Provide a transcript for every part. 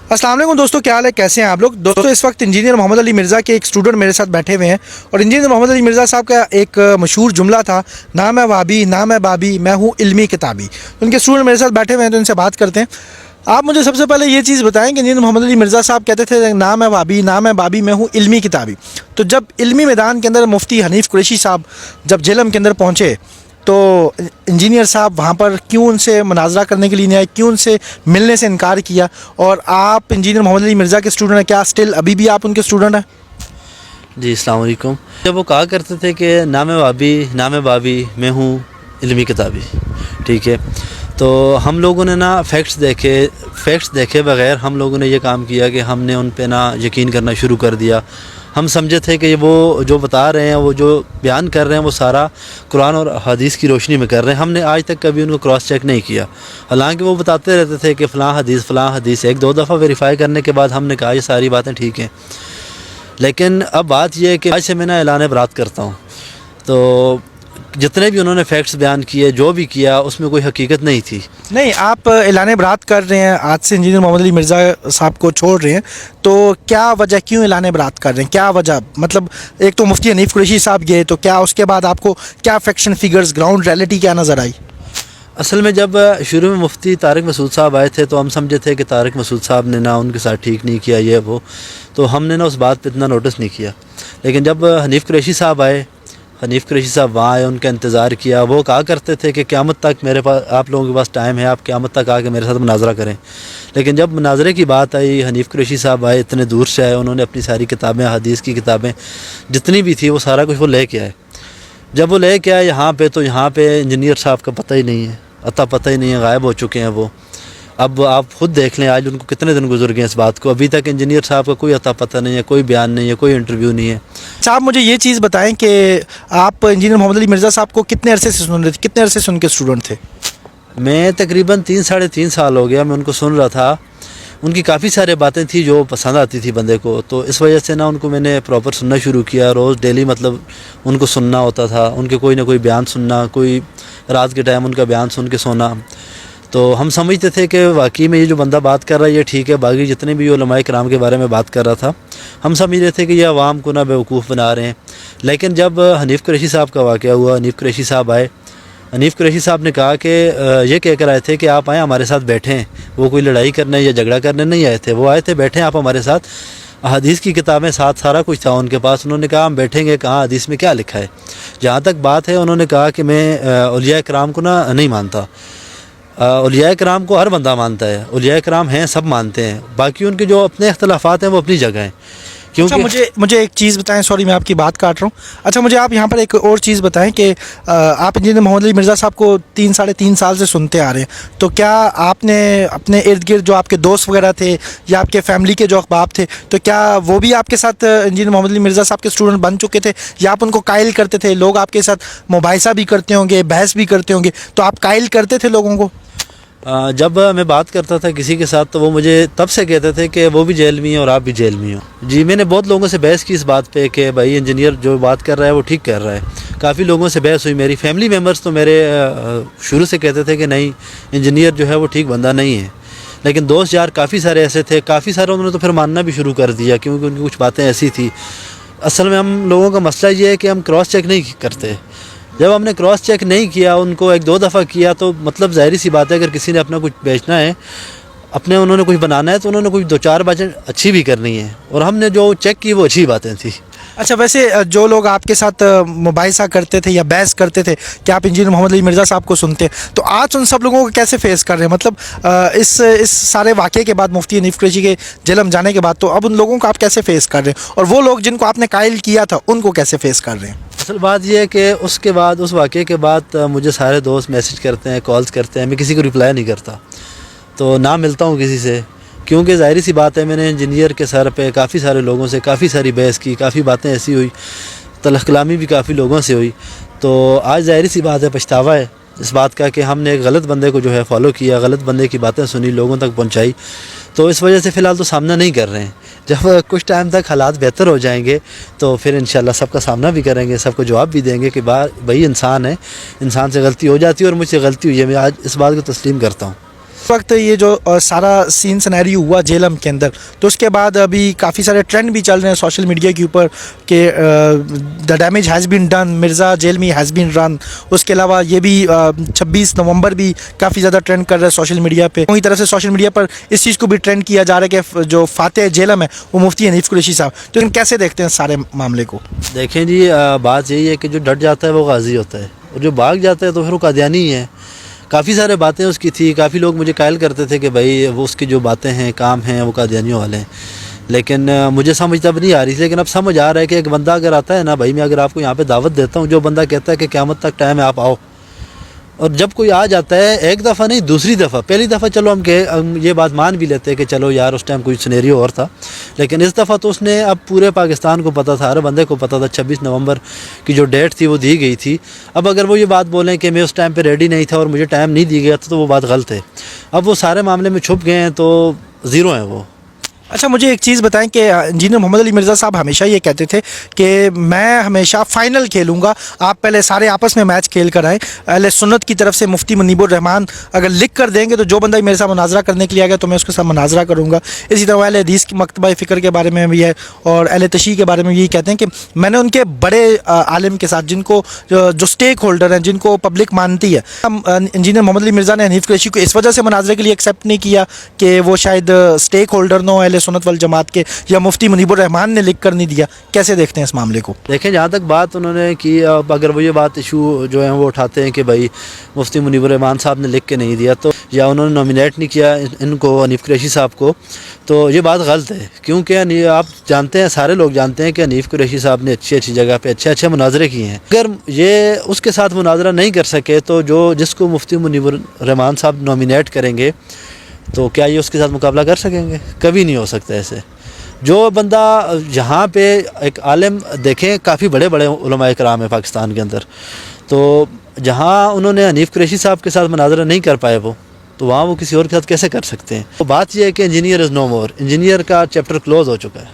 अस्सलाम वालेकुम दोस्तों, क्या हाल है, कैसे हैं आप लोग। दोस्तों इस वक्त इंजीनियर मोहम्मद अली मिर्ज़ा के एक स्टूडेंट मेरे साथ बैठे हुए हैं और इंजीनियर मोहम्मद अली मिर्ज़ा साहब का एक मशहूर जुमला था, ना मैं वाबी ना मैं बाबी, मैं हूँ इल्मी किताबी। उनके स्टूडेंट मेरे साथ बैठे हुए हैं तो इनसे बात करते हैं। आप मुझे सबसे पहले ये चीज़ बताएं कि इंजीनियर मोहम्मद अली मिर्ज़ा साहब कहते थे ना मैं वाबी ना मैं बाबी, मैं हूँ इल्मी किताबी। तो जब इल्मी मैदान के अंदर मुफ्ती हनीफ कुरैशी साहब जब जेलम के अंदर पहुँचे तो इंजीनियर साहब वहाँ पर क्यों उनसे मुनाजरा करने के लिए नहीं आए, क्यों उनसे मिलने से इनकार किया। और आप इंजीनियर मोहम्मद अली मिर्ज़ा के स्टूडेंट हैं, क्या स्टिल अभी भी आप उनके स्टूडेंट हैं? जी अस्सलाम वालेकुम। जब वो कहा करते थे कि ना मैं वाबी ना मैं बाबी, मैं हूँ इल्मी किताबी, ठीक है, तो हम लोगों ने ना फैक्ट्स देखे बगैर हम लोगों ने ये काम किया कि हमने उन पे ना यकीन करना शुरू कर दिया। हम समझे थे कि वो जो बता रहे हैं, वो जो बयान कर रहे हैं, वो सारा कुरान और हदीस की रोशनी में कर रहे हैं। हमने आज तक कभी उनको क्रॉस चेक नहीं किया, हालांकि वो बताते रहते थे कि फ़लाँ हदीस। एक दो दफ़ा वेरीफाई करने के बाद हमने कहा ये सारी बातें ठीक हैं। लेकिन अब बात यह है कि आज से मैं ना ऐलान बरात करता हूँ। तो जितने भी उन्होंने फैक्ट्स बयान किए, जो भी किया, उसमें कोई हकीकत नहीं थी। नहीं, आप ऐलान बरात कर रहे हैं, आज से इंजीनियर मोहम्मद अली मिर्ज़ा साहब को छोड़ रहे हैं, तो क्या वजह, क्यों ऐलान बरात कर रहे हैं, क्या वजह? मतलब एक तो मुफ्ती हनीफ कुरैशी साहब गए, तो क्या उसके बाद आपको क्या फैक्शन फिगर्स, ग्राउंड रियलिटी क्या नज़र आई? असल में जब शुरू में मुफ्ती तारिक मसूद साहब आए थे तो हम समझे थे कि तारिक मसूद साहब ने ना उनके साथ ठीक नहीं किया ये वो, तो हमने ना उस बात पे इतना नोटिस नहीं किया। लेकिन जब हनीफ कुरैशी साहब आए, हनीफ कुरैशी साहब वहाँ आए, उनका इंतज़ार किया। वो कहा करते थे कि क़यामत तक मेरे पास, आप लोगों के पास टाइम है, आप क़यामत तक आके मेरे साथ मुनाजरा करें। लेकिन जब मुनाजरे की बात आई, हनीफ कुरैशी साहब आए, इतने दूर से आए, उन्होंने अपनी सारी किताबें, हदीस की किताबें जितनी भी थी, वो सारा कुछ वो ले के आए। जब वो ले के आए यहाँ पे, तो यहाँ पे इंजीनियर साहब का पता ही नहीं है, पता ही नहीं है, गायब हो चुके हैं वो। अब आप खुद देख लें, आज उनको कितने दिन गुजर गए इस बात को, अभी तक इंजीनियर साहब का कोई पता नहीं है, कोई बयान नहीं है, कोई इंटरव्यू नहीं है। साहब मुझे ये चीज़ बताएं कि आप इंजीनियर मोहम्मद अली मिर्ज़ा साहब को कितने अरसे से सुन रहे थे, कितने अरसे से उनके स्टूडेंट थे? मैं तकरीबन 3-3.5 साल हो गया मैं उनको सुन रहा था। उनकी काफ़ी सारी बातें थी जो पसंद आती थी बंदे को, तो इस वजह से ना उनको मैंने प्रॉपर सुनना शुरू किया। रोज़ डेली मतलब उनको सुनना होता था, उनके कोई ना कोई बयान सुनना, कोई रात के टाइम उनका बयान सुन के सोना। तो हम समझते थे कि वाकई में ये जो बंदा बात कर रहा है ये ठीक है। बाकी जितने भी उलमाए किराम के बारे में बात कर रहा था, हम समझ रहे थे कि ये अवाम को ना बेवकूफ़ बना रहे हैं। लेकिन जब हनीफ कुरैशी साहब का वाक़या हुआ, हनीफ कुरैशी साहब आए, हनीफ कुरैशी साहब ने कहा कि ये कह कर आए थे कि आप आएँ हमारे साथ बैठें। वो कोई लड़ाई करने या झगड़ा करने नहीं आए थे, वो आए थे बैठें आप हमारे साथ। हदीस की किताबें साथ, सारा कुछ था उनके पास। उन्होंने कहा हम बैठेंगे, कहाँ हदीस में क्या लिखा है। जहाँ तक बात है, उन्होंने कहा कि मैं औलिया कराम को ना नहीं मानता। औलिया कराम को हर बंदा मानता है, औलिया कराम हैं, सब मानते हैं। बाकी उनके जो अपने इख्तलाफात हैं वो अपनी जगह हैं। क्योंकि अच्छा, मुझे एक चीज़ बताएं, सॉरी मैं आपकी बात काट रहा हूँ। अच्छा, मुझे आप यहाँ पर एक और चीज़ बताएं कि आप इंजीनियर मोहम्मद अली मिर्ज़ा साहब को 3-3.5 साल से सुनते आ रहे हैं, तो क्या आपने अपने इर्द गिर्द जो आपके दोस्त वगैरह थे या आपके फैमिली के जो अहबाब थे, तो क्या वो भी आपके साथ इंजीनियर मोहम्मद अली मिर्ज़ा साहब के स्टूडेंट बन चुके थे, या आप उनको कायल करते थे? लोग आपके साथ मुबाहिसा भी करते होंगे, बहस भी करते होंगे, तो आप कायल करते थे लोगों को? जब मैं बात करता था किसी के साथ तो वो मुझे तब से कहते थे कि वो भी जेल में है और आप भी जेल में हो। जी, मैंने बहुत लोगों से बहस की इस बात पे कि भाई इंजीनियर जो बात कर रहा है वो ठीक कर रहा है। काफ़ी लोगों से बहस हुई। मेरी फैमिली मेम्बर्स तो मेरे शुरू से कहते थे कि नहीं, इंजीनियर जो है वो ठीक बंदा नहीं है। लेकिन दोस्त यार काफ़ी सारे ऐसे थे, काफ़ी सारे उन्होंने तो फिर मानना भी शुरू कर दिया, क्योंकि उनकी कुछ बातें ऐसी थी। असल में हम लोगों का मसला ये है कि हम क्रॉस चेक नहीं करते। जब हमने क्रॉस चेक नहीं किया, उनको 1-2 दफ़ा किया, तो मतलब ज़ाहिर सी बात है अगर किसी ने अपना कुछ बेचना है, उन्होंने कुछ बनाना है, तो उन्होंने कुछ 2-4 बातें अच्छी भी करनी है, और हमने जो चेक की वो अच्छी बातें थी। अच्छा, वैसे जो लोग आपके साथ मुबाहिसा करते थे या बहस करते थे कि आप इंजीनियर मोहम्मद अली मिर्ज़ा साहब को सुनते, तो आज उन सब लोगों को कैसे फेस कर रहे हैं? मतलब इस सारे वाक़े के बाद, मुफ्ती हनीफ कुरैशी के जेलम जाने के बाद, तो अब उन लोगों को आप कैसे फेस कर रहे हैं, और वो लोग जिनको आपने कायल किया था उनको कैसे फेस कर रहे हैं? असल बात यह है कि उसके बाद, उस वाक़े के बाद मुझे सारे दोस्त मैसेज करते हैं, कॉल्स करते हैं, मैं किसी को रिप्लाई नहीं करता, तो ना मिलता हूँ किसी से। क्योंकि ज़ाहिर सी बात है, मैंने इंजीनियर के सर पे काफ़ी सारे लोगों से काफ़ी सारी बहस की, काफ़ी बातें ऐसी हुई, तलख़ कलामी भी काफ़ी लोगों से हुई। तो आज ज़ाहिर सी बात है, पछतावा है इस बात का कि हमने एक गलत बंदे को जो है फॉलो किया, गलत बंदे की बातें सुनी, लोगों तक पहुंचाई। तो इस वजह से फ़िलहाल तो सामना नहीं कर रहे हैं। जब कुछ टाइम तक हालात बेहतर हो जाएंगे तो फिर इंशाल्लाह सबका सामना भी करेंगे, सबको जवाब भी देंगे कि भाई इंसान है, इंसान से गलती हो जाती है, और मुझसे गलती हुई है, मैं आज इस बात को तस्लीम करता हूँ। इस वक्त ये जो सारा सीन सिनेरियो हुआ जेलम के अंदर, तो उसके बाद अभी काफ़ी सारे ट्रेंड भी चल रहे हैं सोशल मीडिया के ऊपर कि the damage has been done, Mirza jail में हैज़ बीन रन। उसके अलावा ये भी 26 नवंबर भी काफ़ी ज़्यादा ट्रेंड कर रहा है सोशल मीडिया पे। वहीं तरह से सोशल मीडिया पर इस चीज़ को भी ट्रेंड किया जा रहा है कि जो फातेह जेलम है वो मुफ्ती हनीफ कुरैशी साहब। तो इन कैसे देखते हैं सारे मामले को? देखें जी, बात यही है कि जो डट जाता है वो गाजी होता है, और जो भाग जाता है तो फिर वो कादियानी ही है। काफ़ी सारे बातें उसकी थी, काफ़ी लोग मुझे कायल करते थे कि भाई वो उसकी जो बातें हैं, काम हैं, वो कादियानियों वाले हैं। लेकिन मुझे समझ तब नहीं आ रही थी, लेकिन अब समझ आ रहा है कि एक बंदा अगर आता है ना, भाई मैं अगर आपको यहाँ पे दावत देता हूँ, जो बंदा कहता है कि क़यामत तक टाइम है आप आओ, और जब कोई आ जाता है एक दफ़ा नहीं दूसरी दफ़ा, पहली दफ़ा चलो हम ये बात मान भी लेते हैं कि चलो यार उस टाइम कोई सिनेरियो और था, लेकिन इस दफ़ा तो उसने अब पूरे पाकिस्तान को पता था, हर बंदे को पता था 26 नवंबर की जो डेट थी वो दी गई थी। अब अगर वो ये बात बोलें कि मैं उस टाइम पे रेडी नहीं था और मुझे टाइम नहीं दी गया था, तो वो बात गलत है। अब वो सारे मामले में छुप गए हैं तो ज़ीरो हैं वो। अच्छा, मुझे एक चीज़ बताएं कि इंजीनियर मोहम्मद अली मिर्ज़ा साहब हमेशा ये कहते थे कि मैं हमेशा फ़ाइनल खेलूँगा, आप पहले सारे आपस में मैच खेल कर आएँ। अहले सुन्नत की तरफ से मुफ्ती मुनीबुर रहमान अगर लिख कर देंगे तो जो बंदा मेरे साथ मुनाजरा करने के लिए आ गया तो मैं उसके साथ मुनाजरा करूँगा। इसी तरह अहले हदीस की मकतबा फ़िक्र के बारे में भी है, और अहले तशरीह के बारे में भी कहते हैं कि मैंने उनके बड़े आलिम के साथ, जिनको जो स्टेक होल्डर हैं, जिनको पब्लिक मानती है, इंजीनियर मोहम्मद अली मिर्ज़ा ने हनीफ कुरैशी को इस वजह से मुनाजरे के लिए एक्सेप्ट नहीं किया कि वो शायद स्टेक होल्डर न हो अहले सुन्नत वल जमात के, या मुफ्ती मुनीबुर रहमान ने लिख कर नहीं दिया। कैसे देखते हैं इस मामले को? देखें, जहाँ तक बात उन्होंने की, अब अगर वो ये बात इशू जो है वो उठाते हैं कि भाई मुफ्ती मुनीबुर रहमान साहब ने लिख के नहीं दिया, तो या उन्होंने नॉमिनेट नहीं किया इनको, हनीफ कुरैशी साहब को, तो ये बात गलत है। क्योंकि आप जानते हैं, सारे लोग जानते हैं कि हनीफ कुरैशी साहब ने अच्छी अच्छी जगह पे अच्छे अच्छे मुनाजरे किए हैं। अगर ये उसके साथ मुनाजरा नहीं कर सके तो जिसको मुफ्ती मुनीबुर रहमान साहब नॉमिनेट करेंगे तो क्या ये उसके साथ मुकाबला कर सकेंगे? कभी नहीं हो सकता ऐसे। जो बंदा यहाँ पे एक आलिम, देखें काफ़ी बड़े बड़े उलमा इकराम है पाकिस्तान के अंदर, तो जहाँ उन्होंने हनीफ कुरैशी साहब के साथ मुनाजरा नहीं कर पाए वो, तो वहाँ वो किसी और के साथ कैसे कर सकते हैं? तो बात यह है कि engineer is no more, engineer का चैप्टर क्लोज हो चुका है।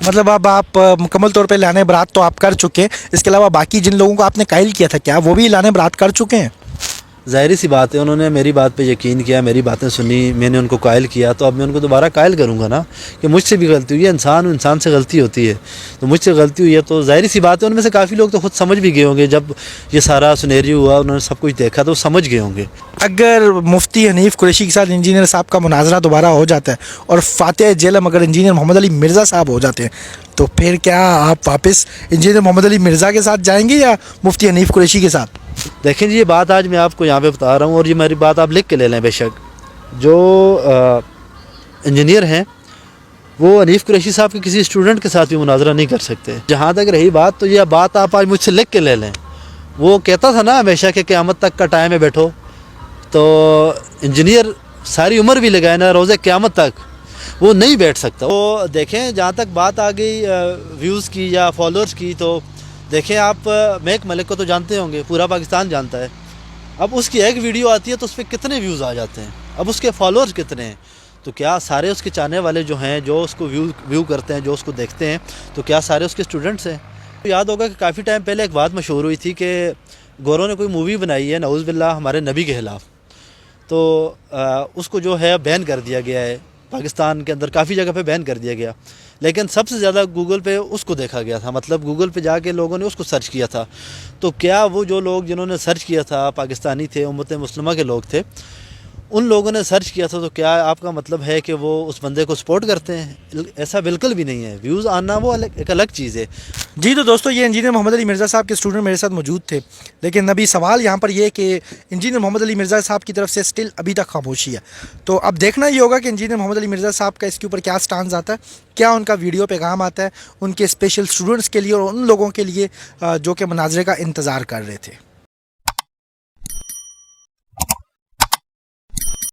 मतलब अब आप मुकम्मल तौर पे लाने बरात तो आप कर चुके हैं, इसके अलावा बाकी जिन लोगों को आपने कायल किया था, क्या वो भी लाने बरात कर चुके हैं? ज़ाहिर सी बात है, उन्होंने मेरी बात पे यकीन किया, मेरी बातें सुनी, मैंने उनको कायल किया, तो अब मैं उनको दोबारा कायल करूँगा ना कि मुझसे भी गलती हुई है। इंसान हूँ, इंसान से गलती होती है, तो मुझसे गलती हुई है तो ज़ाहिर सी बात है उनमें से काफ़ी लोग तो खुद समझ भी गए होंगे। जब ये सारा सिनेरियो हुआ, उन्होंने सब कुछ देखा तो समझ गए होंगे। अगर मुफ्ती हनीफ कुरैशी के साथ इंजीनियर साहब का मुनाजरा दोबारा हो जाता है और फातेह जेलम अगर इंजीनियर मोहम्मद अली मिर्ज़ा साहब हो जाते हैं, तो फिर क्या आप वापस इंजीनियर मोहम्मद अली मिर्ज़ा के साथ जाएंगे या मुफ्ती हनीफ कुरैशी के साथ? देखें जी, ये बात आज मैं आपको यहाँ पे बता रहा हूँ, और ये मेरी बात आप लिख के ले लें। बेशक जो इंजीनियर हैं वो हनीफ कुरैशी साहब के किसी स्टूडेंट के साथ भी मुनाजरा नहीं कर सकते। जहाँ तक रही बात, तो ये बात आप आज मुझसे लिख के ले लें। वो कहता था ना हमेशा कि क़यामत तक का टाइम है बैठो, तो इंजीनियर सारी उम्र भी लगाए ना, रोज़े क़यामत तक वो नहीं बैठ सकता। तो देखें, जहाँ तक बात आ गई व्यूज़ की या फॉलोअर्स की, तो देखें आप मेक मलिक को तो जानते होंगे, पूरा पाकिस्तान जानता है। अब उसकी एक वीडियो आती है तो उस पर कितने व्यूज़ आ जाते हैं, अब उसके फॉलोअर्स कितने हैं, तो क्या सारे उसके चाहने वाले जो हैं, जो उसको व्यू करते हैं, जो उसको देखते हैं, तो क्या सारे उसके स्टूडेंट्स हैं? तो याद होगा कि काफ़ी टाइम पहले एक बात मशहूर हुई थी कि गोरों ने कोई मूवी बनाई है नऊज़ बिल्लाह हमारे नबी के ख़िलाफ़, तो उसको जो है बैन कर दिया गया है पाकिस्तान के अंदर, काफ़ी जगह पे बैन कर दिया गया, लेकिन सबसे ज़्यादा गूगल पे उसको देखा गया था। मतलब गूगल पे जाके लोगों ने उसको सर्च किया था। तो क्या वो जो लोग जिन्होंने सर्च किया था पाकिस्तानी थे, उम्मत मुस्लिमा के लोग थे, उन लोगों ने सर्च किया था, तो क्या आपका मतलब है कि वो उस बंदे को सपोर्ट करते हैं? ऐसा बिल्कुल भी नहीं है। व्यूज़ आना वो एक अलग चीज़ है। जी, तो दोस्तों, ये इंजीनियर मोहम्मद अली मिर्ज़ा साहब के स्टूडेंट मेरे साथ मौजूद थे, लेकिन अभी सवाल यहाँ पर ये है कि इंजीनियर मोहम्मद अली मिर्ज़ा साहब की तरफ से स्टिल अभी तक खामोशी है। तो अब देखना ये होगा कि इंजीनियर मोहम्मद अली मिर्ज़ा साहब का इसके ऊपर क्या स्टांस आता है, क्या उनका वीडियो पैगाम आता है उनके स्पेशल स्टूडेंट्स के लिए और उन लोगों के लिए जो कि मुनाजरे का इंतज़ार कर रहे थे।